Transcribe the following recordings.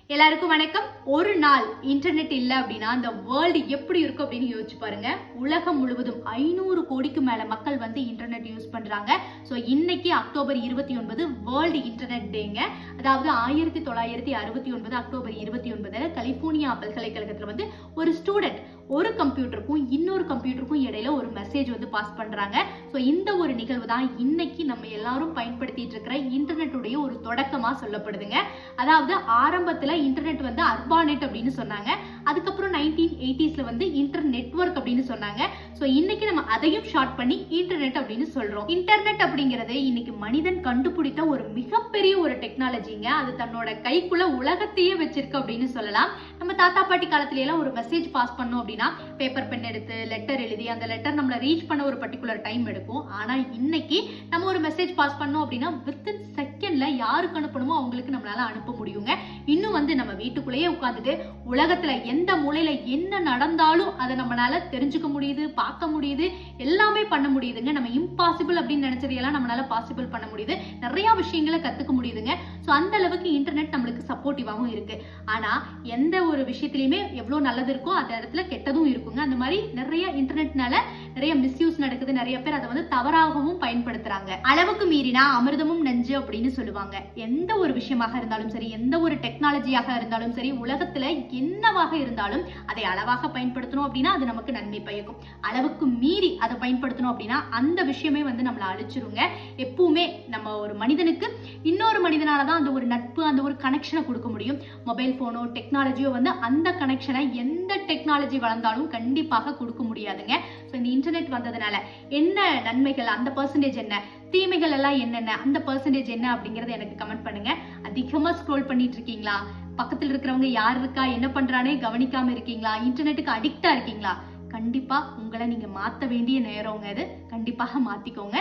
எல்லாருக்கும் வணக்கம். ஒரு நாள் இன்டர்நெட் இல்ல அப்படின்னா அந்த வேர்ல்டு எப்படி இருக்கும் அப்படின்னு யோசிச்சு பாருங்க. உலகம் முழுவதும் 500 கோடிக்கு மேல மக்கள் வந்து இன்டர்நெட் யூஸ் பண்றாங்க. ஸோ இன்னைக்கு அக்டோபர் 29 வேர்ல்டு இன்டர்நெட் டேங்க. அதாவது 1969 அக்டோபர் 29 கலிபோர்னியா பல்கலைக்கழகத்துல வந்து ஒரு ஸ்டூடெண்ட் ஒரு கம்ப்யூட்டருக்கும் இன்னொரு கம்ப்யூட்டருக்கும் இடையில ஒரு மெசேஜ் வந்து பாஸ் பண்றாங்க. ஸோ இந்த ஒரு நிகழ்வு தான் இன்னைக்கு நம்ம எல்லாரும் பயன்படுத்திட்டு இருக்கிற இன்டர்நெட்டுடைய ஒரு தொடக்கமா சொல்லப்படுதுங்க. அதாவது ஆரம்பத்துல இன்டர்நெட் வந்து அர்பானெட் அப்படின்னு சொன்னாங்க. அதுக்கப்புறம் 1980s வந்து இன்டர் நெட்வொர்க் அப்படின்னு சொன்னாங்க. ஸோ இன்னைக்கு நம்ம அதையும் ஷார்ட் பண்ணி இன்டர்நெட் அப்படின்னு சொல்றோம். இன்டர்நெட் அப்படிங்கிறது இன்னைக்கு மனிதன் கண்டுபிடித்த ஒரு மிகப்பெரிய ஒரு டெக்னாலஜிங்க. அது தன்னோட கைக்குள்ள உலகத்தையே வச்சிருக்கு அப்படின்னு சொல்லலாம். நம்ம தாத்தா பாட்டி காலத்துல எல்லாம் ஒரு மெசேஜ் பாஸ் பண்ணோம் அப்படின்னா பேப்பர் பென் எடுத்து லெட்டர் எழுதி அந்த லெட்டர் நம்மள ரீச் பண்ண ஒரு பர்டிகுலர் டைம் எடுக்கும். ஆனா இன்னைக்கு நம்ம ஒரு மெசேஜ் பாஸ் பண்ணோம் அப்படின்னா வித்தின் செகண்ட்ல யாருக்கு அனுப்பணுமோ அவங்களுக்கு நம்மளால அனுப்ப முடியுங்க. இன்னும் வந்து நம்ம வீட்டுக்குள்ளேயே உட்காந்துட்டு உலகத்துல எந்த மூலையில என்ன நடந்தாலும் அதை நம்மளால தெரிஞ்சுக்க முடியுது, பார்க்க முடியுது, எல்லாமே பண்ண முடியுதுங்க. நம்ம இம்பாசிபிள் அப்படின்னு நினைச்சதையெல்லாம் நம்மளால பாசிபிள் பண்ண முடியுது. நிறைய விஷயங்களை கத்துக்க முடியுதுங்க. ஸோ அந்த அளவுக்கு இன்டர்நெட் நம்மளுக்கு சப்போர்ட்டிவாகவும் இருக்கு. ஆனா எந்த ஒரு விஷயத்திலயுமே எவ்வளவு நல்லது இருக்கோ அந்த இடத்துல கெட்டதும் இருக்குங்க. அந்த மாதிரி நிறைய இன்டர்நெட்னால நிறைய மிஸ்யூஸ் நடக்குது. நிறைய பேர் அதை வந்து தவறாகவும் பயன்படுத்துறாங்க. அளவுக்கு மீறினா அமிர்தமும் நஞ்சு அப்படின்னு சொல்லுவாங்க. எந்த ஒரு விஷயமாக இருந்தாலும் சரி, எந்த ஒரு டெக்னாலஜியாக இருந்தாலும் சரி, உலகத்துல என்னவாக இருந்தாலும் அதை அளவாக பயன்படுத்தணும் அப்படின்னா அது நமக்கு நன்மை பயக்கும். அளவுக்கு மீறி அதை பயன்படுத்தணும் அப்படின்னா அந்த விஷயமே வந்து நம்மளை அழிச்சிருங்க. எப்பவுமே நம்ம ஒரு மனிதனுக்கு இன்னொரு மனிதனாலதான் அந்த ஒரு நட்பு, அந்த ஒரு கனெக்ஷனை கொடுக்க முடியும். மொபைல் போனோ டெக்னாலஜியோ வந்து அந்த கனெக்ஷனை எந்த டெக்னாலஜி வளர்ந்தாலும் கண்டிப்பாக கொடுக்க முடியாதுங்க. ஸோ இந்த இன்டர்நெட் வந்ததுனால என்ன நன்மைகள், அந்த பர்சன்டேஜ் என்ன, தீமைகள் எல்லாம் என்னென்ன, அந்த பர்சன்டேஜ் என்ன அப்படிங்கறத எனக்கு கமெண்ட் பண்ணுங்க. அதிகமா ஸ்க்ரோல் பண்ணிட்டு இருக்கீங்களா? பக்கத்துல இருக்கிறவங்க யார் இருக்கா, என்ன பண்றானே கவனிக்காம இருக்கீங்களா? இன்டர்நெட்டுக்கு அடிக்டா இருக்கீங்களா? கண்டிப்பா உங்களை நீங்க மாத்த வேண்டிய நேரங்க. அது கண்டிப்பாக மாத்திக்கோங்க.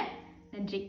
நன்றி.